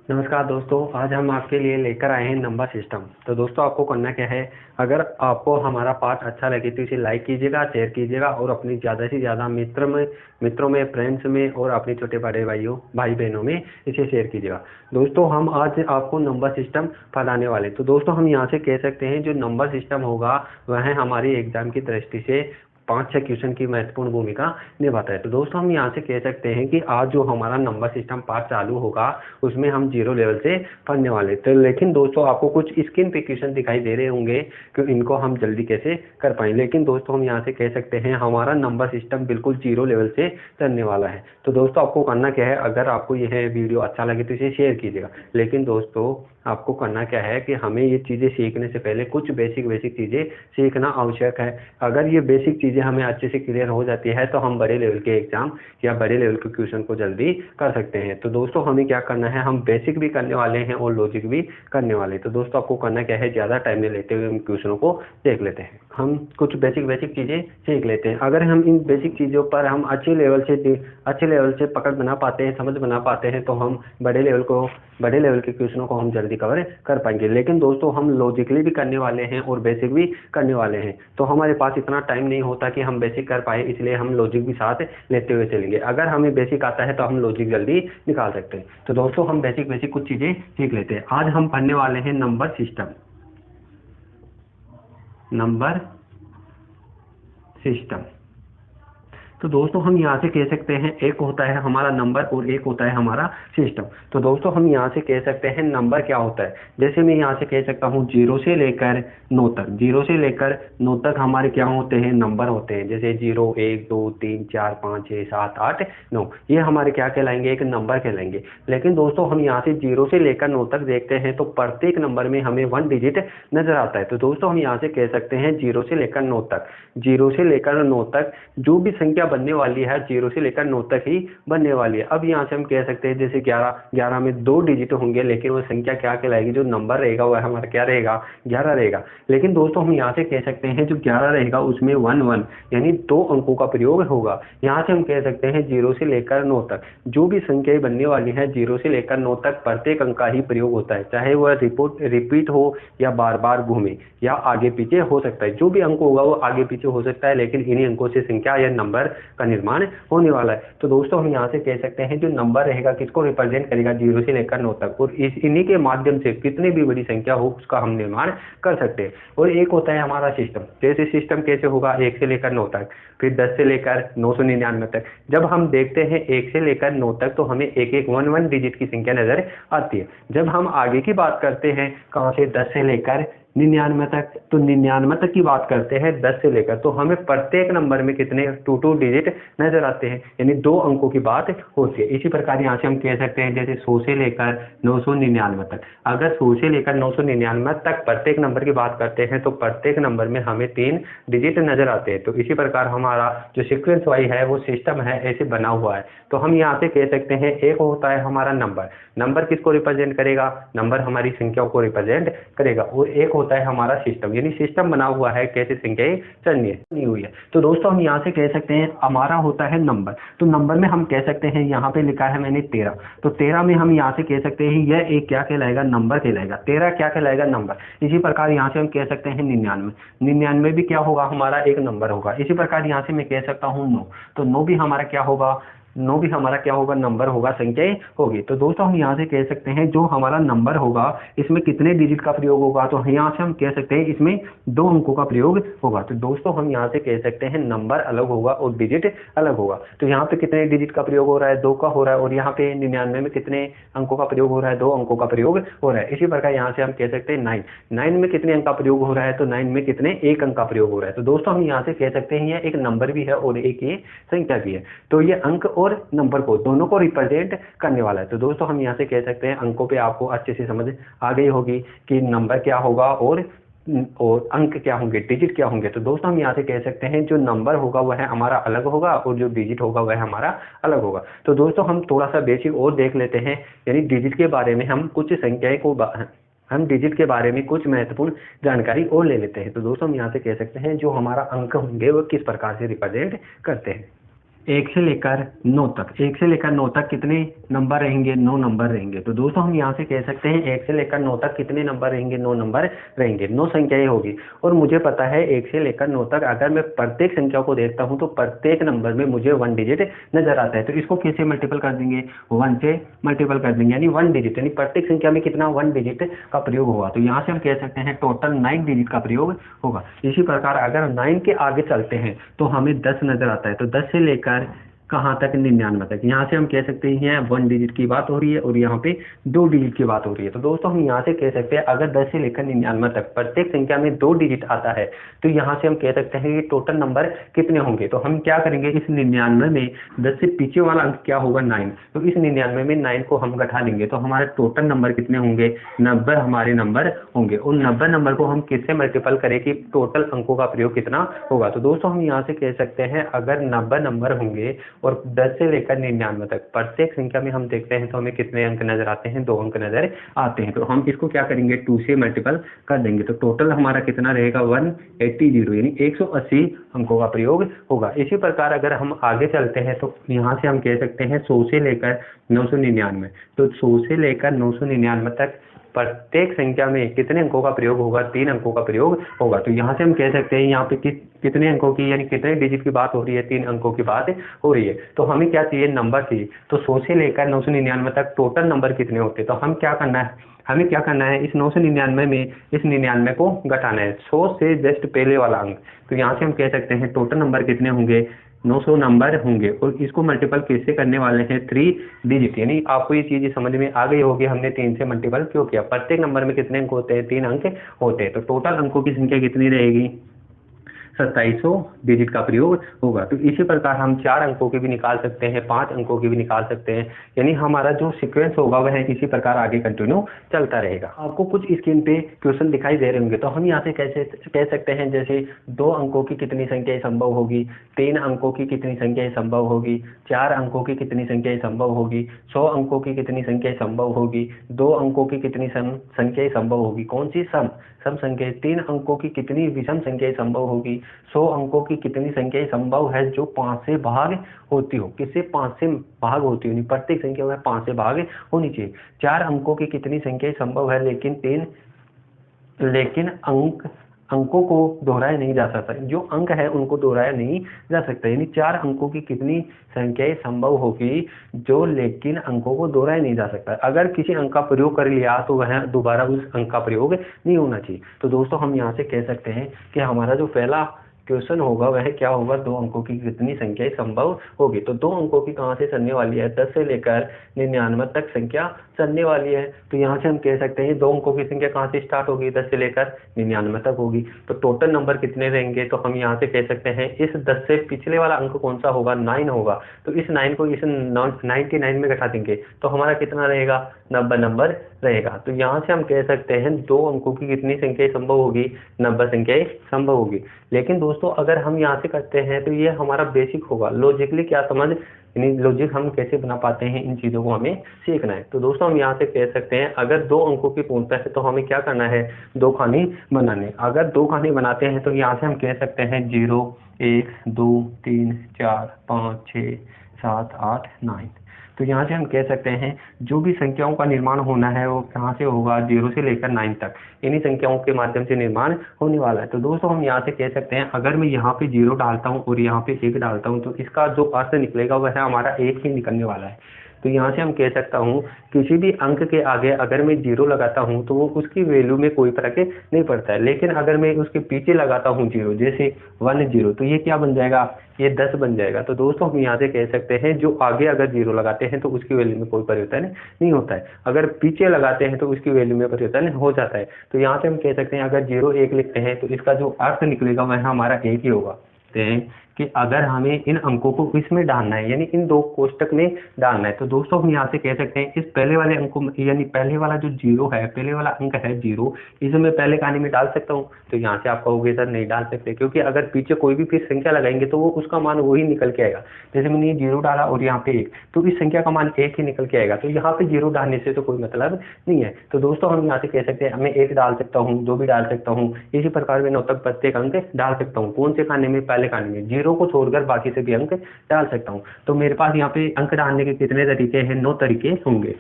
नमस्कार दोस्तों, आज हम आपके लिए लेकर आए हैं नंबर सिस्टम। तो दोस्तों आपको करना क्या है, अगर आपको हमारा पाठ अच्छा लगे तो इसे लाइक कीजिएगा, शेयर कीजिएगा और अपनी ज़्यादा से ज़्यादा मित्रों में, फ्रेंड्स में और अपने छोटे बड़े भाई बहनों में इसे शेयर कीजिएगा। दोस्तों हम आज आपको नंबर सिस्टम पढ़ाने वाले। तो दोस्तों हम यहाँ से कह सकते हैं जो नंबर सिस्टम होगा वह हमारी एग्जाम की दृष्टि से 5-6 क्वेश्चन की महत्वपूर्ण भूमिका निभाता है। तो दोस्तों हम यहाँ से कह सकते हैं कि आज जो हमारा नंबर सिस्टम पार्ट चालू होगा उसमें हम 0 लेवल से पढ़ने वाले। तो लेकिन दोस्तों आपको कुछ स्क्रीन पे क्वेश्चन दिखाई दे रहे होंगे कि इनको हम जल्दी कैसे कर पाएं। लेकिन दोस्तों हम यहाँ से कह सकते हैं हमारा नंबर सिस्टम बिल्कुल 0 लेवल से चलने वाला है। तो दोस्तों आपको करना क्या है, अगर आपको यह वीडियो अच्छा लगे तो इसे शेयर कीजिएगा। लेकिन दोस्तों आपको करना क्या है कि हमें ये चीज़ें सीखने से पहले कुछ बेसिक चीज़ें सीखना आवश्यक है। अगर ये बेसिक चीज़ें हमें अच्छे से क्लियर हो जाती है तो हम बड़े लेवल के एग्जाम या बड़े लेवल के क्वेश्चन को जल्दी कर सकते हैं। तो दोस्तों हमें क्या करना है, हम बेसिक भी करने वाले हैं और लॉजिक भी करने वाले हैं। तो दोस्तों आपको करना क्या है, ज़्यादा टाइम नहीं लेते हुए हम क्वेश्चनों को देख लेते हैं। हम कुछ बेसिक चीज़ें सीख लेते हैं। अगर हम इन बेसिक चीज़ों पर हम अच्छे लेवल से पकड़ बना पाते हैं, समझ बना पाते हैं, तो हम बड़े लेवल के क्वेश्चनों को हम जल्दी कवर कर पाएंगे। लेकिन दोस्तों हम लॉजिकली भी करने वाले हैं और बेसिक भी करने वाले हैं, तो हमारे पास इतना टाइम नहीं होता कि हम बेसिक कर पाए, इसलिए हम लॉजिक भी साथ लेते हुए चलेंगे। अगर हमें बेसिक आता है तो हम लॉजिक जल्दी निकाल सकते हैं। तो दोस्तों हम बेसिक कुछ चीज़ें सीख लेते हैं। आज हम पढ़ने वाले हैं नंबर सिस्टम। तो दोस्तों हम यहाँ से कह सकते हैं एक होता है हमारा नंबर और एक होता है हमारा सिस्टम। तो दोस्तों हम यहाँ से कह सकते हैं नंबर क्या होता है। जैसे मैं यहाँ से कह सकता हूँ 0 से लेकर 9 तक। 0 से लेकर 9 तक हमारे क्या होते हैं, नंबर होते हैं। जैसे 0, 1, 2, 3, 4, 5, 6, 7, 8, 9, ये हमारे क्या कहलाएंगे, एक नंबर कहलाएंगे। लेकिन दोस्तों हम यहाँ से 0 से लेकर 9 तक देखते हैं तो प्रत्येक नंबर में हमें 1 डिजिट नजर आता है। तो दोस्तों हम यहाँ से कह सकते हैं 0 से लेकर 9 तक, 0 से लेकर 9 तक जो भी संख्या बनने वाली है 0 से लेकर 9 तक ही बनने वाली है। अब यहाँ से हम कह सकते हैं जैसे 11 में 2 डिजिट होंगे, लेकिन वो संख्या क्या कहलाएगी, जो नंबर रहेगा वह हमारा क्या रहेगा, 11 रहेगा। लेकिन दोस्तों हम यहाँ से कह सकते हैं जो 11 रहेगा उसमें 1 यानी 2 अंकों का प्रयोग होगा। यहाँ से हम कह सकते हैं 0 से लेकर 9 तक जो भी संख्याएं बनने वाली है 0 से लेकर 9 तक प्रत्येक अंक का ही प्रयोग होता है, चाहे वह रिपीट हो या बार बार घूमे या आगे पीछे हो सकता है। जो भी अंक होगा वो आगे पीछे हो सकता है, लेकिन इन्हीं अंकों से संख्या या नंबर का निर्माण होने वाला है। तो दोस्तों हम यहाँ से कह सकते हैं जो नंबर रहेगा किसको रिप्रेजेंट करेगा, 0 से लेकर 9 तक, और इन्हीं के माध्यम से कितनी भी बड़ी संख्या हो उसका हम निर्माण कर सकते हैं। और एक होता है हमारा सिस्टम। जैसे सिस्टम कैसे होगा, 1 से लेकर 9 तक, फिर 10 से लेकर 999 तक। जब हम देखते हैं 1 से लेकर 9 तक तो हमें एक 1 डिजिट की संख्या नजर आती है। जब हम आगे की बात करते हैं कहाँ से, 10 से लेकर 99 तक, तो 99 तक की बात करते हैं 10 से लेकर, तो हमें प्रत्येक नंबर में कितने 2 डिजिट नजर आते हैं, यानी 2 अंकों की बात होती है। इसी प्रकार यहाँ से हम कह सकते हैं जैसे 100 से लेकर 999 तक। अगर 100 से लेकर 999 तक प्रत्येक नंबर की बात करते हैं तो प्रत्येक नंबर में हमें 3 डिजिट नजर आते हैं। तो इसी प्रकार हमारा जो सीक्वेंस वाइज है वो सिस्टम है, ऐसे बना हुआ है। तो हम यहाँ से कह सकते हैं एक होता है हमारा नंबर किसको रिप्रेजेंट करेगा, नंबर हमारी संख्याओं को रिप्रेजेंट करेगा, और एक होता है हमारा सिस्टम, यानी सिस्टम बना हुआ है कैसे संख्याएं चलनी हुई है। तो दोस्तों हम यहाँ से कह सकते हैं हमारा होता है नंबर। तो नंबर में हम कह सकते हैं, यहाँ पे लिखा है मैंने 13, तो 13 में हम यहाँ से कह सकते हैं यह एक क्या कहलाएगा, नंबर कहलाएगा। 13 क्या कहलाएगा, नंबर। इसी प्रकार यहाँ से हम कह सकते हैं 99 भी क्या होगा, हमारा एक नंबर होगा। इसी प्रकार यहाँ से मैं कह सकता हूँ 9, तो 9 भी हमारा क्या होगा, 9 भी हमारा क्या होगा, नंबर होगा, संख्याएं होगी। तो दोस्तों हम यहाँ से कह सकते हैं जो हमारा नंबर होगा इसमें कितने डिजिट का प्रयोग होगा, तो यहाँ से हम कह सकते हैं इसमें 2 अंकों का प्रयोग होगा। तो दोस्तों हम यहाँ से कह सकते हैं नंबर अलग होगा और डिजिट अलग होगा। तो यहाँ पे कितने डिजिट का प्रयोग हो रहा है, 2 का हो रहा है, और यहाँ पे 99 में कितने अंकों का प्रयोग हो रहा है, 2 अंकों का प्रयोग हो रहा है। इसी प्रकार यहाँ से हम कह सकते हैं 9 में कितने अंक का प्रयोग हो रहा है, तो 9 में कितने, 1 अंक का प्रयोग हो रहा है। तो दोस्तों हम यहाँ से कह सकते हैं यह एक नंबर भी है और एक ये संख्या भी है, तो ये अंक और नंबर को दोनों को रिप्रेजेंट करने वाला है। तो दोस्तों हम यहाँ से कह सकते हैं अंकों पे आपको अच्छे से समझ आ गई होगी कि नंबर क्या होगा और अंक क्या होंगे, डिजिट क्या होंगे। तो दोस्तों हम यहाँ से कह सकते हैं जो नंबर होगा वह हमारा अलग होगा और जो डिजिट होगा वह हमारा अलग होगा। तो दोस्तों हम थोड़ा सा बेसिक और देख लेते हैं, यानी डिजिट के बारे में हम डिजिट के बारे में कुछ महत्वपूर्ण जानकारी और ले लेते हैं। तो दोस्तों हम यहाँ से कह सकते हैं जो हमारा अंक होंगे वो किस प्रकार से रिप्रेजेंट करते हैं। 1 से लेकर 9 तक, 1 से लेकर 9 तक कितने नंबर रहेंगे? 9 नंबर रहेंगे। तो दोस्तों हम यहाँ से कह सकते हैं 1 से लेकर 9 तक कितने नंबर रहेंगे? 9 नंबर रहेंगे, 9 संख्याएं होगी। और मुझे पता है 1 से लेकर 9 तक अगर मैं प्रत्येक संख्या को देखता हूँ तो प्रत्येक नंबर में मुझे 1 डिजिट नजर आता है। तो इसको कैसे मल्टीपल कर देंगे? 1 से मल्टीपल कर देंगे, यानी 1 डिजिट, यानी प्रत्येक संख्या में कितना? 1 डिजिट का प्रयोग होगा। तो यहाँ से हम कह सकते हैं टोटल 9 डिजिट का प्रयोग होगा। इसी प्रकार अगर 9 के आगे चलते हैं तो हमें 10 नजर आता है। तो 10 से लेकर कहाँ तक? 99 तक। यहाँ से हम कह सकते हैं 1 डिजिट की बात हो रही है और यहाँ पे 2 डिजिट की बात हो रही है। तो दोस्तों हम यहाँ से कह सकते हैं अगर 10 से लेकर 99 तक प्रत्येक संख्या में 2 डिजिट आता है तो यहाँ से हम कह सकते हैं कि टोटल नंबर कितने होंगे? तो हम क्या करेंगे, इस 99 में 10 से पीछे वाला अंक क्या होगा? 9। तो इस 99 में 9 को हम घटा देंगे तो हमारे टोटल नंबर कितने होंगे? 90 हमारे नंबर होंगे। उन 90 नंबर को हम किससे मल्टीपल करें कि टोटल अंकों का प्रयोग कितना होगा? तो दोस्तों हम यहाँ से कह सकते हैं अगर 90 नंबर होंगे और 10 से लेकर 99 तक प्रत्येक संख्या में हम देखते हैं तो हमें कितने अंक नजर आते हैं? 2 अंक नजर आते हैं। तो हम इसको क्या करेंगे? 2 से मल्टीपल कर देंगे तो टोटल हमारा कितना रहेगा? 180, यानी 180 अंकों का प्रयोग होगा। इसी प्रकार अगर हम आगे चलते हैं तो यहाँ से हम कह सकते हैं 100 से लेकर 999। तो 100 से लेकर 999 तक प्रत्येक संख्या में कितने अंकों का प्रयोग होगा? 3 अंकों का प्रयोग होगा। तो यहाँ से हम कह सकते हैं यहाँ पे कितने अंकों की, यानी कितने डिजिट की बात हो रही है? 3 अंकों की बात हो रही है। तो हमें क्या चाहिए? नंबर चाहिए। तो 100 से लेकर 999 तक टोटल नंबर कितने होते? तो हम क्या करना है, हमें क्या करना है, इस 999 में इस 99 को घटाना है, 100 से जस्ट पहले वाला अंक। तो यहाँ से हम कह सकते हैं टोटल नंबर कितने होंगे? 900 नंबर होंगे। और इसको मल्टीपल कैसे करने वाले हैं? 3 डिजिट, यानी आपको ये चीज समझ में आ गई होगी हमने 3 से मल्टीपल क्यों किया। प्रत्येक नंबर में कितने अंक होते हैं? 3 अंक होते हैं। तो टोटल अंकों की संख्या कितनी रहेगी? 2700 डिजिट का प्रयोग होगा। तो इसी प्रकार हम 4 अंकों की भी निकाल सकते हैं, 5 अंकों की भी निकाल सकते हैं, यानी हमारा जो सीक्वेंस होगा वह इसी प्रकार आगे कंटिन्यू चलता रहेगा। आपको कुछ स्क्रीन पे क्वेश्चन दिखाई दे रहे होंगे तो हम यहाँ से कैसे कह सकते हैं, जैसे 2 अंकों की कितनी संख्याएं संभव होगी, 3 अंकों की कितनी संख्याएं संभव होगी, 4 अंकों की कितनी संख्याएं संभव होगी, 100 अंकों की कितनी संख्याएं संभव होगी, 2 अंकों की कितनी संख्याएं संभव होगी, कौन सी सम संख्याएं, 3 अंकों की कितनी विषम संख्याएं संभव होगी, 100 अंकों की कितनी संख्याएं संभव है जो 5 से भाग होती हो। किससे? 5 से भाग होती हो, प्रत्येक संख्या में 5 से भाग होनी चाहिए। 4 अंकों की कितनी संख्याएं संभव है लेकिन अंकों को दोहराया नहीं जा सकता, जो अंक है उनको दोहराया नहीं जा सकता, यानी 4 अंकों की कितनी संख्याएं संभव होगी जो लेकिन अंकों को दोहराया नहीं जा सकता। अगर किसी अंक का प्रयोग कर लिया तो वह दोबारा उस अंक का प्रयोग नहीं होना चाहिए। तो दोस्तों हम यहाँ से कह सकते हैं कि हमारा जो पहला क्वेश्चन होगा वह क्या होगा? 2 अंकों की कितनी संख्याएं संभव होगी। तो 2 अंकों की कहाँ से चलने वाली है? 10 से लेकर 99 तक संख्या चलने वाली है। तो यहाँ से हम कह सकते हैं 2 अंकों की संख्या कहाँ से स्टार्ट होगी? 10 से लेकर 99 तक होगी। तो टोटल नंबर कितने रहेंगे? तो हम यहाँ से कह सकते हैं इस 10 से पिछले वाला अंक कौन सा होगा? 9 होगा। तो इस 9 को इस 99 में घटा देंगे तो हमारा कितना रहेगा? 90 नंबर रहेगा। तो यहाँ से हम कह सकते हैं 2 अंकों की कितनी संख्याएं संभव होगी? 90 संख्याएं संभव होगी। लेकिन दोस्तों अगर हम यहाँ से करते हैं तो ये हमारा बेसिक होगा, लॉजिकली क्या समझ, यानी लॉजिक हम कैसे बना पाते हैं, इन चीजों को हमें सीखना है। तो दोस्तों हम यहाँ से कह सकते हैं अगर 2 अंकों की पूर्णता है तो हमें क्या करना है? 2 खाने बनाने। अगर 2 खाने बनाते हैं तो यहाँ से हम कह सकते हैं 0 1 2 3 4 5 6 7 8 9। तो यहाँ से हम कह सकते हैं जो भी संख्याओं का निर्माण होना है वो कहाँ से होगा? 0 से लेकर 9 तक, इन्हीं संख्याओं के माध्यम से निर्माण होने वाला है। तो दोस्तों हम यहाँ से कह सकते हैं अगर मैं यहाँ पे 0 डालता हूँ और यहाँ पे 1 डालता हूँ तो इसका जो अर्थ निकलेगा वह हमारा 1 ही निकलने वाला है। तो यहाँ से हम कह सकता हूँ किसी भी अंक के आगे अगर मैं 0 लगाता हूँ तो वो उसकी वैल्यू में कोई फर्क नहीं पड़ता है, लेकिन अगर मैं उसके पीछे लगाता हूँ 0, जैसे 1 0, तो ये क्या बन जाएगा? ये 10 बन जाएगा। तो दोस्तों हम यहाँ से कह सकते हैं जो आगे अगर 0 लगाते हैं तो उसकी वैल्यू में कोई परिवर्तन नहीं होता है, अगर पीछे लगाते हैं तो उसकी वैल्यू में परिवर्तन हो जाता है। तो यहाँ से हम कह सकते हैं अगर 0 1 लिखते हैं तो इसका जो अर्थ निकलेगा वह हमारा 1 ही होगा। कि अगर हमें इन अंकों को इसमें डालना है, यानी इन 2 कोष्टक में डालना है, तो दोस्तों हम यहाँ से कह सकते हैं इस पहले वाले अंकों में, यानी पहले वाला जो 0 है, पहले वाला अंक है 0, इसे मैं पहले खाने में डाल सकता हूँ। तो यहाँ से आप कहोगे सर नहीं डाल सकते, क्योंकि अगर पीछे कोई भी फिर संख्या लगाएंगे तो वो उसका मान वही निकल के आएगा। जैसे मैंने ये 0 डाला और यहाँ पे 1, तो इस संख्या का मान 1 ही निकल के आएगा। तो यहाँ पे 0 डालने से तो कोई मतलब नहीं है। तो दोस्तों हम यहाँ से कह सकते हैं मैं 1 डाल सकता हूँ, 2 भी डाल सकता हूँ, इसी प्रकार में 9 तक प्रत्येक अंक डाल सकता हूँ। कौन से खाने में? पहले खाने में। 0 को छोड़कर बाकी से भी अंक डाल सकता हूँ। तो मेरे पास यहाँ पे अंक डालने के कितने तरीके हैं, 9 तरीके होंगे।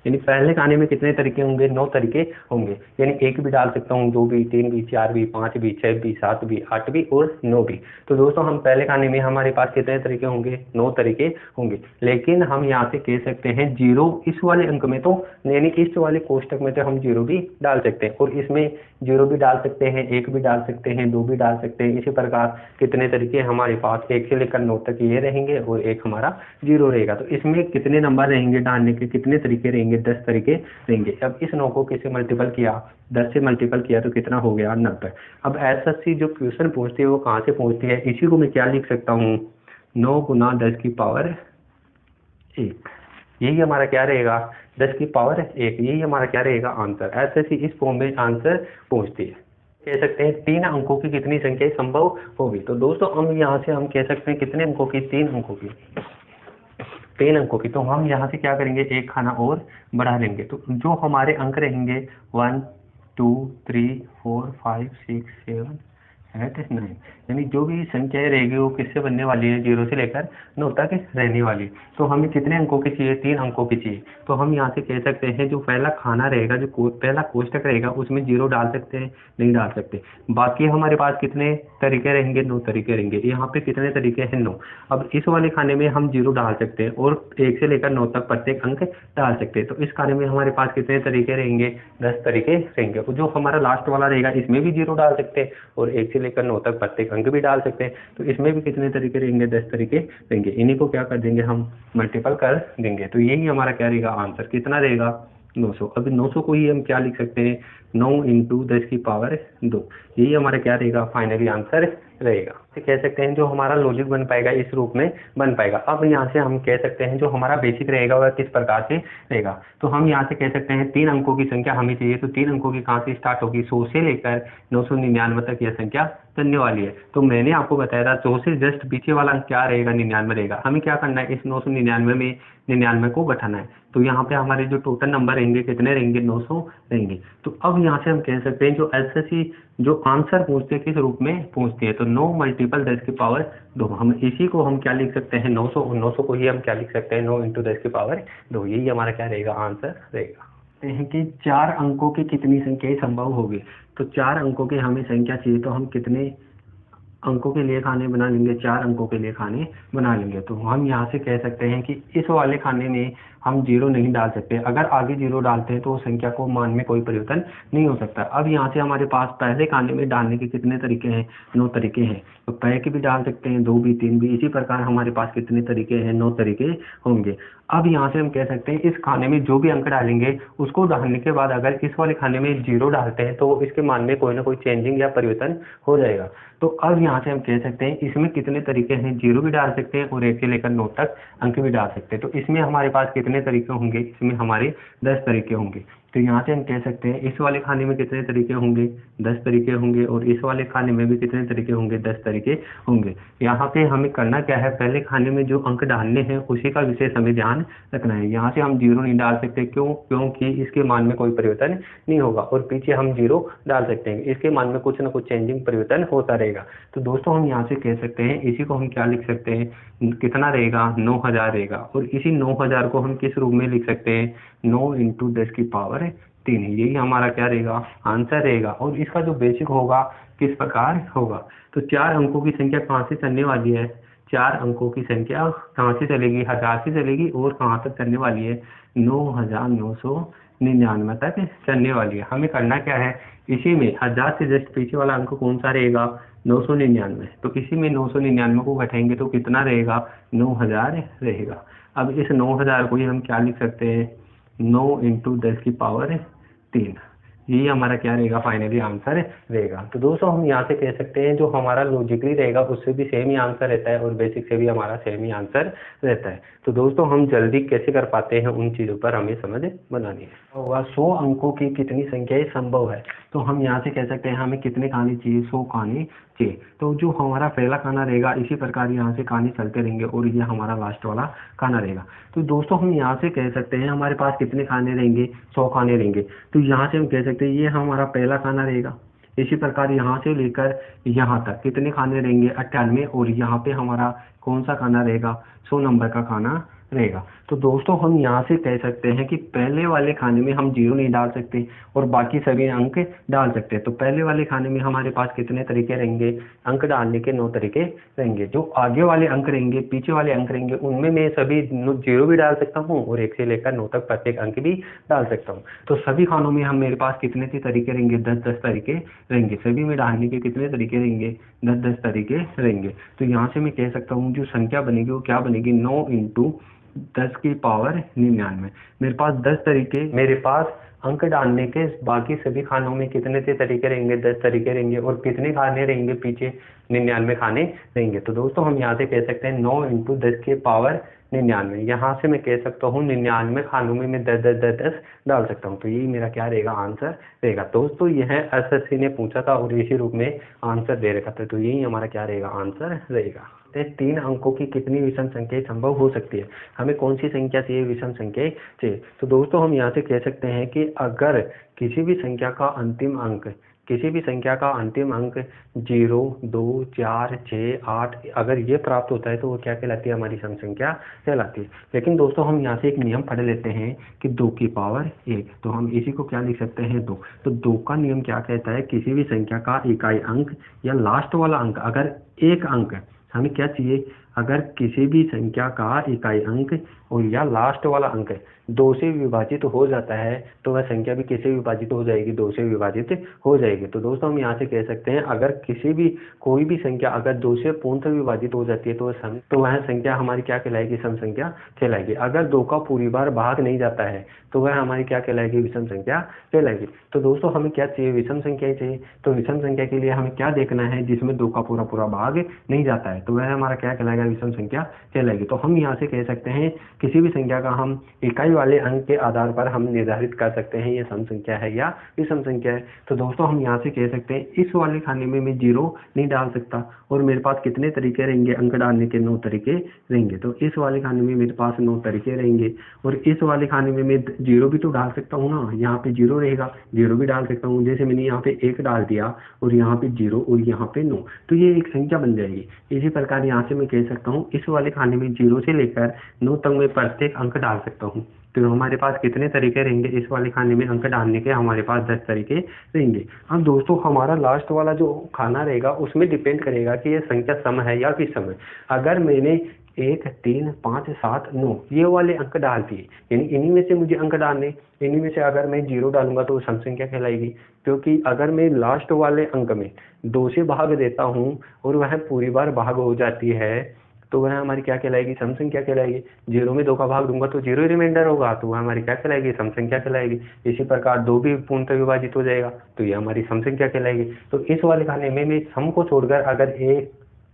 यानी पहले खाने में कितने तरीके होंगे, 9 तरीके होंगे। यानी 1 भी डाल सकता हूँ, 2 भी, 3 भी, 4 भी, 5 भी, 6 भी, 7 भी, 8 भी और 9 भी। तो दोस्तों हम पहले खाने में हमारे पास कितने तरीके होंगे, 9 तरीके होंगे। लेकिन हम यहाँ से कह सकते हैं 0 इस वाले अंक में, तो यानी इस वाले कोष्टक में तो हम 0 भी डाल सकते हैं, और इसमें 0 भी डाल सकते हैं, 1 भी डाल सकते हैं, 2 भी डाल सकते हैं। इसी प्रकार कितने तरीके हमारे पास 1 से लेकर 9 तक ये रहेंगे और एक हमारा 0 रहेगा। तो इसमें कितने नंबर रहेंगे डालने के, कितने तरीके रहेंगे, 10 तरीके रहेंगे। अब इस 9 को किससे मल्टीपल किया, 10 से मल्टीपल किया तो कितना हो गया, 90। अब एसएससी जो क्वेश्चन पूछती है वो कहाँ से पूछती है, इसी को मैं क्या लिख सकता हूँ, 9 गुना 10 की पावर 1। यही हमारा क्या रहेगा, 10 की पावर 1, यही हमारा क्या रहेगा आंसर। एसएससी इस फॉर्म में आंसर पूछती है। कह सकते हैं 3 अंकों की कितनी संख्या संभव होगी। तो दोस्तों हम यहाँ से हम कह सकते हैं कितने अंकों की, 3 अंकों की, 3 अंकों की। तो हम यहाँ से क्या करेंगे, एक खाना और बढ़ा लेंगे। तो जो हमारे अंक रहेंगे 1 2 3 4 5 6 7 8 9, यानी जो भी संख्याएं रहेगी वो किससे बनने वाली है, 0 से लेकर 9 तक रहने वाली। तो हमें कितने अंकों की चाहिए, 3 अंकों की चाहिए। तो हम यहाँ से कह सकते हैं जो पहला खाना रहेगा, जो पहला कोष्टक रहेगा उसमें 0 डाल सकते हैं, नहीं डाल सकते। बाकी हमारे पास कितने तरीके रहेंगे, 9 तरीके रहेंगे। यहाँ पे कितने तरीके हैं, 9। अब इस वाले खाने में हम 0 डाल सकते हैं और 1 से लेकर 9 तक प्रत्येक अंक डाल सकते हैं। तो इस खाने में हमारे पास कितने तरीके रहेंगे, 10 तरीके रहेंगे। और जो हमारा लास्ट वाला रहेगा इसमें भी 0 डाल सकते हैं और 1 से लेकर 9 तक प्रत्येक अंक भी डाल सकते हैं। तो इसमें भी कितने तरीके रहेंगे, 10 तरीके रहेंगे। इन्हीं को क्या कर देंगे, हम मल्टीपल कर देंगे। तो यही हमारा क्या रहेगा आंसर, कितना रहेगा, 900। अभी 900 को ही हम क्या लिख सकते हैं, 9 इंटू 10 की पावर 2। यही हमारा क्या रहेगा, फाइनली आंसर रहेगा। तो कह सकते हैं जो हमारा लॉजिक बन पाएगा इस रूप में बन पाएगा। अब यहाँ से हम कह सकते हैं जो हमारा बेसिक रहेगा वह किस प्रकार से रहेगा। तो हम यहाँ से कह सकते हैं 3 अंकों की संख्या हमें चाहिए। तो 3 अंकों की कहाँ से स्टार्ट होगी, 100 से लेकर 999 तक यह संख्या बनने वाली है। तो मैंने आपको बताया था 100 से जस्ट पीछे वाला अंक क्या रहेगा, 99 रहेगा। हमें क्या करना है, इस 999 में 99 को घटाना है। तो यहाँ पे हमारे जो टोटल नंबर रहेंगे कितने रहेंगे, 900 रहेंगे। तो अब यहाँ से हम कह सकते हैं जो एसएससी जो आंसर पूछते हैं किस रूप में पूछती है, तो 9 मल्टीपल 10 की पावर 2। हम इसी को हम क्या लिख सकते हैं, 900, और 900 को ही हम क्या लिख सकते हैं, 9 इंटू 10 की पावर 2। यही हमारा क्या रहेगा आंसर रहेगा। हैं कि 4 अंकों की कितनी संख्याएं संभव होगी। तो 4 अंकों की हमें संख्या चाहिए, तो हम कितने अंकों के लिए खाने बना लेंगे, 4 अंकों के लिए खाने बना लेंगे। तो हम यहाँ से कह सकते हैं कि इस वाले खाने में हम 0 नहीं डाल सकते। अगर आगे 0 डालते हैं तो उस संख्या को मान में कोई परिवर्तन नहीं हो सकता। अब यहाँ से हमारे पास पहले खाने में डालने के कितने तरीके हैं, 9 तरीके हैं। तो पहले के भी डाल सकते हैं, 2 भी, 3 भी। इसी प्रकार हमारे पास कितने तरीके हैं, 9 तरीके होंगे। अब यहाँ से हम कह सकते हैं इस खाने में जो भी अंक डालेंगे उसको डालने के बाद अगर इस वाले खाने में 0 डालते हैं तो इसके मान में कोई ना कोई चेंजिंग या परिवर्तन हो जाएगा। तो अब यहाँ से हम कह सकते हैं इसमें कितने तरीके हैं, 0 भी डाल सकते हैं और 1 से लेकर 9 तक अंक भी डाल सकते हैं। तो इसमें हमारे पास कितने तरीके होंगे, इसमें हमारे 10 तरीके होंगे। तो यहाँ से हम कह सकते हैं इस वाले खाने में कितने तरीके होंगे, 10 तरीके होंगे, और इस वाले खाने में भी कितने तरीके होंगे, 10 तरीके होंगे। यहाँ पे हमें करना क्या है, पहले खाने में जो अंक डालने हैं उसी का विशेष हमें ध्यान रखना है। यहाँ से हम 0 नहीं डाल सकते, क्योंकि इसके मान में कोई परिवर्तन नहीं होगा, और पीछे हम 0 डाल सकते हैं, इसके मान में कुछ ना कुछ चेंजिंग परिवर्तन होता रहेगा। तो दोस्तों हम यहाँ से कह सकते हैं इसी को हम क्या लिख सकते हैं, कितना रहेगा, 9000 रहेगा। और इसी 9000 को हम किस रूप में लिख सकते हैं, 9 इंटू 10 की पावर 3। यही हमारा क्या रहेगा आंसर रहेगा। और इसका जो बेसिक होगा किस प्रकार होगा, तो 4 अंकों की संख्या कहाँ से चलने वाली है, 4 अंकों की संख्या कहाँ से चलेगी, 1000 से चलेगी, और कहाँ तक चलने वाली है, 9999 तक चलने वाली है। हमें करना क्या है, इसी में 1000 से जस्ट पीछे वाला अंक कौन सा रहेगा, 999। तो इसी में 999 को घटाएंगे तो कितना रहेगा, 9000 रहेगा। अब इस 9000 को ही हम क्या लिख सकते हैं, 9 इंटू 10 की पावर 3। यही हमारा क्या रहेगा फाइनली आंसर रहेगा। तो दोस्तों हम यहाँ से कह सकते हैं जो हमारा लॉजिकली रहेगा उससे भी सेम ही आंसर रहता है और बेसिक से भी हमारा सेम ही आंसर रहता है। तो दोस्तों हम जल्दी कैसे कर पाते हैं उन चीज़ों पर हमें समझ बनानी है। होगा 100 अंकों की कितनी संख्याएं संभव है। तो हम यहाँ से कह सकते हैं हमें कितने खाने चाहिए, 100 खाने चाहिए। तो जो हमारा पहला खाना रहेगा इसी प्रकार यहाँ से खाने चलते रहेंगे और ये हमारा लास्ट वाला खाना रहेगा। तो दोस्तों हम यहाँ से कह सकते हैं हमारे पास कितने खाने रहेंगे, 100 खाने रहेंगे। तो यहाँ से हम कह सकते हैं ये हमारा पहला खाना रहेगा, इसी प्रकार यहाँ से लेकर यहाँ तक कितने खाने रहेंगे 98, और यहाँ पे हमारा कौन सा खाना रहेगा 100 नंबर का खाना रहेगा। तो दोस्तों हम यहाँ से कह सकते हैं कि पहले वाले खाने में हम 0 नहीं डाल सकते और बाकी सभी अंक डाल सकते हैं। तो पहले वाले खाने में हमारे पास कितने तरीके रहेंगे, अंक डालने के 9 तरीके रहेंगे। जो आगे वाले अंक रहेंगे, पीछे वाले अंक रहेंगे, उनमें मैं सभी 0 भी डाल सकता हूँ और 1 से लेकर 9 तक प्रत्येक अंक भी डाल सकता हूँ। तो सभी खानों में हम मेरे पास कितने तरीके रहेंगे, 10-10 तरीके रहेंगे। सभी में डालने के कितने तरीके रहेंगे, 10-10 तरीके रहेंगे। तो यहाँ से मैं कह सकता हूँ जो संख्या बनेगी वो क्या बनेगी, 9 × 10 की पावर 99। मेरे पास 10 तरीके, मेरे पास अंक डालने के बाकी सभी खानों में कितने से तरीके रहेंगे, 10 तरीके रहेंगे, और कितने खाने रहेंगे पीछे, 99 खाने रहेंगे। तो दोस्तों हम यहाँ से कह सकते हैं 9 × 10 की पावर 99। यहाँ से मैं कह सकता हूँ 99 खानों में मैं 10-10-10-10 डाल सकता हूँ। तो यही मेरा क्या रहेगा, आंसर रहेगा। दोस्तों यह एसएससी ने पूछा था और इसी रूप में आंसर दे रखा था। तो यही हमारा क्या रहेगा, आंसर रहेगा। 3 अंकों की कितनी विषम संख्याएं संभव हो सकती है, हमें कौन सी संख्या चाहिए, विषम संख्याएं चाहिए। तो दोस्तों हम यहाँ से कह सकते हैं कि अगर किसी भी संख्या का अंतिम अंक 0, 2, 4, 6, 8 अगर ये प्राप्त होता है तो वो क्या कहलाती है, हमारी सम संख्या कहलाती है। लेकिन दोस्तों हम यहाँ से एक नियम पढ़ लेते हैं कि 2 की पावर 1, तो हम इसी को क्या लिख सकते हैं, 2। तो 2 का नियम क्या कहता है, किसी भी संख्या का इकाई अंक या लास्ट वाला अंक, अगर एक अंक हमें क्या चाहिए, अगर किसी भी संख्या का इकाई अंक और या लास्ट वाला अंक 2 से विभाजित हो जाता है तो वह संख्या भी किससे विभाजित हो जाएगी, 2 से विभाजित हो जाएगी। तो दोस्तों हम यहाँ से कह सकते हैं अगर कोई भी संख्या अगर 2 से पूर्णतः विभाजित हो जाती है तो वह संख्या हमारी क्या कहलाएगी, सम संख्या कहलाएगी। अगर 2 का पूरी बार भाग नहीं जाता है तो वह हमारी क्या कहलाएगी, विषम संख्या कहलाएगी। तो दोस्तों हमें क्या चाहिए, विषम संख्या चाहिए। तो विषम संख्या के लिए हमें क्या देखना है, जिसमें 2 का पूरा भाग नहीं जाता है तो वह हमारा क्या कहलाएगा, विषम संख्या कहलाएगी। तो हम यहाँ से कह सकते हैं किसी भी संख्या का हम इकाई वाले अंक के आधार पर हम निर्धारित कर सकते हैं ये सम संख्या है या विषम संख्या है। तो दोस्तों हम यहाँ से कह सकते हैं इस वाले खाने में मैं 0 नहीं डाल सकता और मेरे पास कितने तरीके रहेंगे, अंक डालने के 9 तरीके रहेंगे। तो इस वाले खाने में मेरे पास 9 तरीके रहेंगे और इस वाले खाने में मैं 0 भी तो डाल सकता हूँ ना, यहाँ पे 0 रहेगा, 0 भी डाल सकता हूँ। जैसे मैंने यहाँ पे 1 डाल दिया और यहाँ पे 0 और यहाँ पे 9, तो ये एक संख्या बन जाएगी। इसी प्रकार यहाँ से मैं कह सकता हूँ इस वाले खाने में 0 से लेकर 9 तक मैं प्रत्येक अंक डाल सकता हूँ। तो हमारे पास कितने तरीके रहेंगे, इस वाले खाने में अंक डालने के हमारे पास 10 तरीके रहेंगे। अब दोस्तों हमारा लास्ट वाला जो खाना रहेगा उसमें डिपेंड करेगा कि ये संख्या सम है या विषम है। अगर मैंने 1, 3, 5, 7, 9 ये वाले अंक डाल दिए, यानी इन्हीं में से मुझे अंक डालने, इन्हीं में से अगर मैं 0 डालूंगा तो सम संख्या कहलाएगी। क्योंकि अगर मैं लास्ट वाले अंक में 2 से भाग देता हूँ और वह पूरी बार भाग हो जाती है तो वह हमारी क्या कहलाएगी, सम संख्या कहलाएगी। 0 में 2 का भाग दूंगा तो 0 रिमाइंडर होगा, तो वह हमारी क्या कहलाएगी, सम संख्या कहलाएगी। इसी प्रकार 2 भी पूर्णतः विभाजित हो जाएगा तो यह हमारी सम संख्या कहलाएगी। तो इस वाले खाने में मैं सम को छोड़कर अगर 1,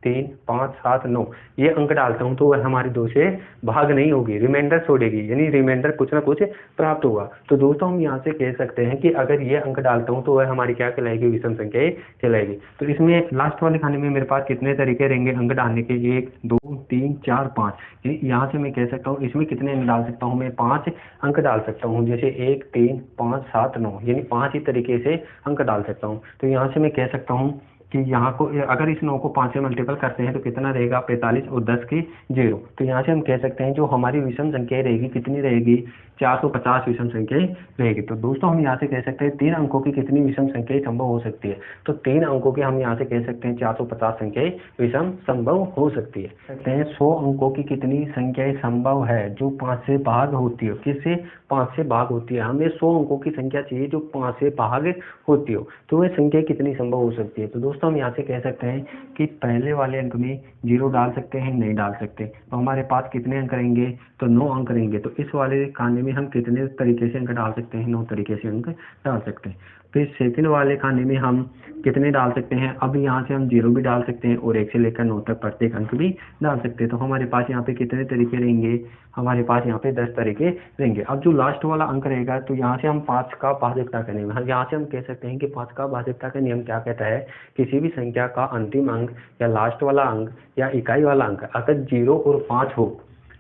3, 5, 7, 9 ये अंक डालता हूँ तो वह हमारी 2 से भाग नहीं होगी, रिमाइंडर छोड़ेगी, यानी रिमाइंडर कुछ ना कुछ प्राप्त होगा। तो दोस्तों हम यहाँ से कह सकते हैं कि अगर ये अंक डालता हूँ तो वह हमारी क्या कहलाएगी, विषम संख्या कहलाएगी। तो इसमें लास्ट वाले खाने में मेरे पास कितने तरीके रहेंगे अंक डालने के, 1, 2, 3, 4, 5। यहाँ से मैं कह सकता हूँ इसमें कितने अंक डाल सकता हूँ, मैं 5 अंक डाल सकता हूँ। जैसे 1, 3, 5, 7, 9 यानी 5 ही तरीके से अंक डाल सकता हूँ। तो यहाँ से मैं कह सकता हूँ कि यहाँ को अगर इस 9 को 5 से मल्टीपल करते हैं तो कितना रहेगा, 45 और 10 की 0। तो यहाँ से हम कह सकते हैं जो हमारी विषम संख्या रहेगी कितनी रहेगी, 450 विषम संख्या रहेगी। तो दोस्तों हम यहाँ से कह सकते हैं 3 अंकों की कितनी विषम संख्या संभव हो सकती है। तो 3 अंकों की हम यहाँ से कह सकते हैं 450 संख्याएं विषम संभव हो सकती है। कहते हैं 100 अंकों की कितनी संख्याएं संभव है जो 5 से भाग होती हो, किससे, 5 से भाग होती है। हमें 100 अंकों की संख्या चाहिए जो 5 से भाग होती हो, तो वह संख्या कितनी संभव हो सकती है। तो दोस्तों हम यहाँ से कह सकते हैं कि पहले वाले अंक में 0 डाल सकते हैं, नहीं डाल सकते। तो हमारे पास कितने अंक रहेंगे, तो 9 अंक रहेंगे। तो इस वाले खाने में हम कितने तरीके से अंक डाल सकते हैं, 9 तरीके से अंक डाल सकते हैं। फिर सेकंड वाले खाने में हम कितने डाल सकते हैं, अब यहाँ से हम 0 भी डाल सकते हैं और 1 से लेकर 9 तक प्रत्येक अंक भी डाल सकते हैं। तो हमारे पास यहाँ पे कितने तरीके रहेंगे, हमारे पास यहाँ पे 10 तरीके रहेंगे। अब जो लास्ट वाला अंक रहेगा तो यहाँ से हम 5 का भाजकता का नियम, यहाँ से हम कह सकते हैं कि 5 का भाजकता का नियम क्या कहता है, किसी भी संख्या का अंतिम अंक या लास्ट वाला अंक या इकाई वाला अंक अगर 0 और 5 हो,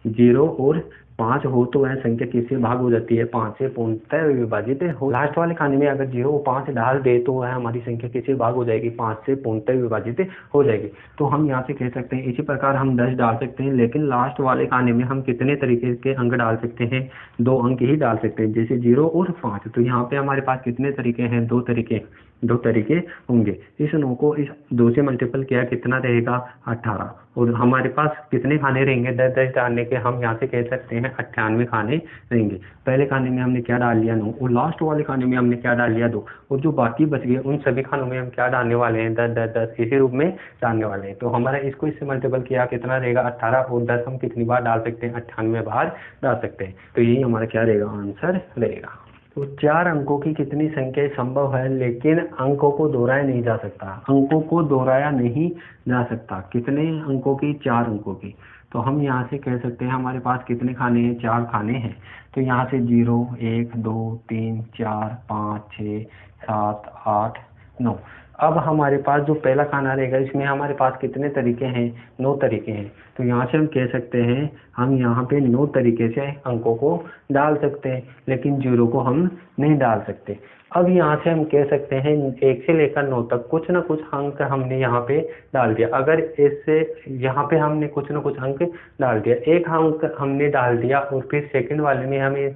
0 और 5 हो तो वह संख्या किससे भाग हो जाती है? 5 से पूर्णतः विभाजित हो। लास्ट वाले खाने में अगर 0 5 डाल दे तो वह हमारी संख्या किससे भाग हो जाएगी? 5 से पूर्णतः विभाजित हो जाएगी। तो हम यहाँ से कह सकते हैं इसी प्रकार हम 10 डाल सकते हैं, लेकिन लास्ट वाले खाने में हम कितने तरीके के अंक डाल सकते हैं? 2 अंक ही डाल सकते हैं, जैसे 0 और 5। तो यहाँ पे हमारे पास कितने तरीके हैं? 2 तरीके होंगे। इस 9 को इस 2 से मल्टीपल किया कितना रहेगा? 18। और हमारे पास कितने खाने रहेंगे? 10 डालने के हम यहाँ से कह सकते हैं 98 खाने रहेंगे। पहले खाने में हमने क्या डाल लिया? 9। और लास्ट वाले खाने में हमने क्या डाल लिया? 2। और जो बाकी बच गए उन सभी खानों में हम क्या डालने वाले हैं? 10 10 10 इसी रूप में डालने वाले हैं। तो हमारा इसको इससे मल्टीपल किया कितना रहेगा? 18। और 10 हम कितनी बार डाल सकते हैं? 98 बार डाल सकते हैं। तो यही हमारा क्या रहेगा? आंसर रहेगा। तो 4 अंकों की कितनी संख्या संभव है, लेकिन अंकों को दोहराया नहीं जा सकता? अंकों को दोहराया नहीं जा सकता। कितने अंकों की? 4 अंकों की। तो हम यहाँ से कह सकते हैं हमारे पास कितने खाने हैं? 4 खाने हैं। तो यहाँ से 0 1 2 3 4 5 6 7 8 9। अब हमारे पास जो पहला खाना रहेगा इसमें हमारे पास कितने तरीके हैं? 9 तरीके हैं। तो यहाँ से हम कह सकते हैं हम यहाँ पे 9 तरीके से अंकों को डाल सकते हैं, लेकिन 0 को हम नहीं डाल सकते। अब यहाँ से हम कह सकते हैं 1 से लेकर 9 तक कुछ ना कुछ अंक हमने यहाँ पे डाल दिया। अगर इससे यहाँ पे हमने कुछ ना कुछ अंक डाल दिया, एक अंक हमने डाल दिया और फिर सेकंड वाले में हमें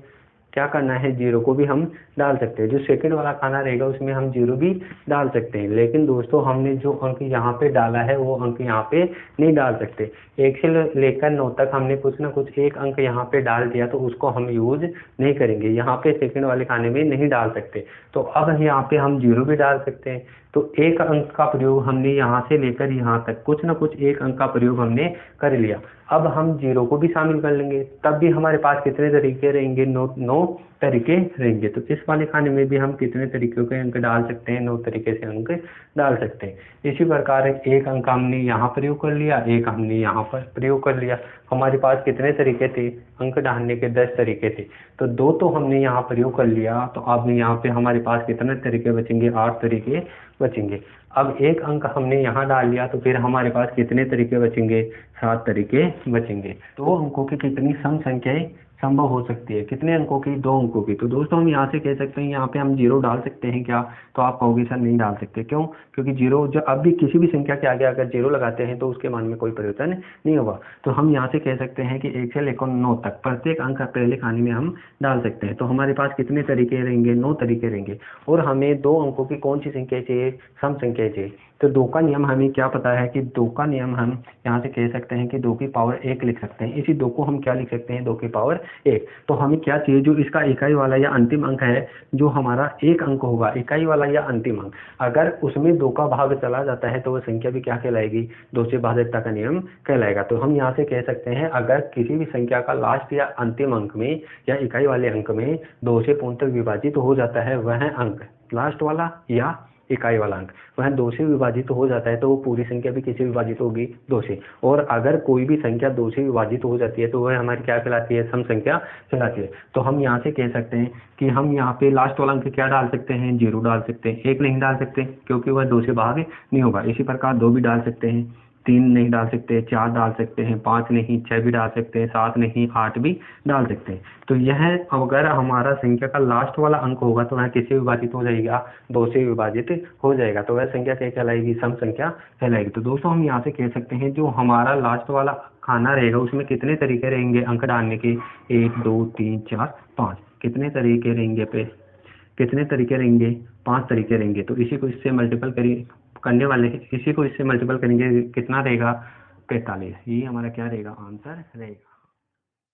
क्या करना है? 0 को भी हम डाल सकते हैं। जो सेकंड वाला खाना रहेगा उसमें हम 0 भी डाल सकते हैं, लेकिन दोस्तों हमने जो अंक यहाँ पे डाला है वो अंक यहाँ पे नहीं डाल सकते। 1 से लेकर 9 तक हमने कुछ ना कुछ एक अंक यहाँ पे डाल दिया तो उसको हम यूज नहीं करेंगे, यहाँ पे सेकंड वाले खाने में नहीं डाल सकते। तो अब यहाँ पे हम 0 भी डाल सकते हैं। तो एक अंक का प्रयोग हमने यहाँ से लेकर यहाँ तक कुछ ना कुछ एक अंक का प्रयोग हमने कर लिया। अब हम 0 को भी शामिल कर लेंगे, तब भी हमारे पास कितने तरीके रहेंगे? 9 तरीके रहेंगे। तो इस वाले खाने में भी हम कितने तरीकों के अंक डाल सकते हैं? 9 तरीके से अंक डाल सकते हैं। इसी प्रकार एक अंक हमने यहाँ प्रयोग कर लिया, एक हमने यहाँ पर प्रयोग कर लिया। हमारे पास कितने तरीके थे अंक डालने के? 10 तरीके थे। तो 2 तो हमने यहाँ प्रयोग कर लिया, तो अब यहाँ पे हमारे पास कितने तरीके बचेंगे? 8 तरीके बचेंगे। अब एक अंक हमने यहाँ डाल लिया तो फिर हमारे पास कितने तरीके बचेंगे? 7 तरीके बचेंगे। 2 अंकों की कितनी सम संख्याएं संभव हो सकती है? कितने अंकों की? 2 अंकों की। तो दोस्तों हम यहाँ से कह सकते हैं यहाँ पे हम 0 डाल सकते हैं क्या? तो आप कहोगे सर नहीं डाल सकते, क्यों? क्योंकि 0 जो अब भी किसी भी संख्या के आगे अगर 0 लगाते हैं तो उसके मान में कोई परिवर्तन नहीं होगा। तो हम यहाँ से कह सकते हैं कि 1 से लेकर 9 तक प्रत्येक अंक पहले खाने में हम डाल सकते हैं। तो हमारे पास कितने तरीके रहेंगे? 9 तरीके रहेंगे। और हमें 2 अंकों की कौन सी संख्या चाहिए? सम संख्या चाहिए। तो 2 का नियम हमें क्या पता है कि 2 का नियम हम यहाँ से कह सकते हैं कि 2 की पावर 1 लिख सकते हैं। इसी 2 को हम क्या लिख सकते हैं? 2 की पावर 1। तो हमें क्या चाहिए? जो इसका इकाई वाला या अंतिम अंक है, जो हमारा एक अंक होगा इकाई वाला या अंतिम अंक, अगर उसमें 2 का भाग चला जाता है तो वह संख्या भी क्या कहलाएगी? 2 से भाज्यता का नियम कहलाएगा। तो हम यहाँ से कह सकते हैं अगर किसी भी संख्या का लास्ट या अंतिम अंक में या इकाई वाले अंक में 2 से पूर्णतः विभाजित हो जाता है, वह अंक लास्ट वाला या इकाई वाला अंक वह 2 से विभाजित हो जाता है, तो वो पूरी संख्या भी किससे विभाजित होगी? 2 से। और अगर कोई भी संख्या 2 से विभाजित हो जाती है तो वह हमारी क्या कहलाती है? सम संख्या कहलाती है। तो हम यहाँ से कह सकते हैं कि हम यहाँ पे लास्ट वाला अंक क्या डाल सकते हैं? 0 डाल सकते हैं। 1 नहीं डाल सकते क्योंकि वह 2 से भाग नहीं होगा। इसी प्रकार 2 भी डाल सकते हैं, 3 नहीं डाल सकते, 4 डाल सकते हैं, 5 नहीं, 6 भी डाल सकते हैं, 7 नहीं, 8 भी डाल सकते हैं। तो यह अगर हमारा संख्या का लास्ट वाला अंक होगा तो वह किससे विभाजित हो जाएगा? 2 से विभाजित हो जाएगा। तो वह संख्या क्या कहलाएगी? सम संख्या कहलाएगी। तो दोस्तों हम यहाँ से कह सकते हैं जो हमारा लास्ट वाला खाना रहेगा उसमें कितने तरीके रहेंगे अंक डालने के? 1 2 3 4 5। कितने तरीके रहेंगे? कितने तरीके रहेंगे? 5 तरीके रहेंगे। तो इसी को इससे मल्टीपल करने वाले इसी को इससे मल्टीपल करेंगे, कितना रहेगा? 45। यही हमारा क्या रहेगा? आंसर रहेगा।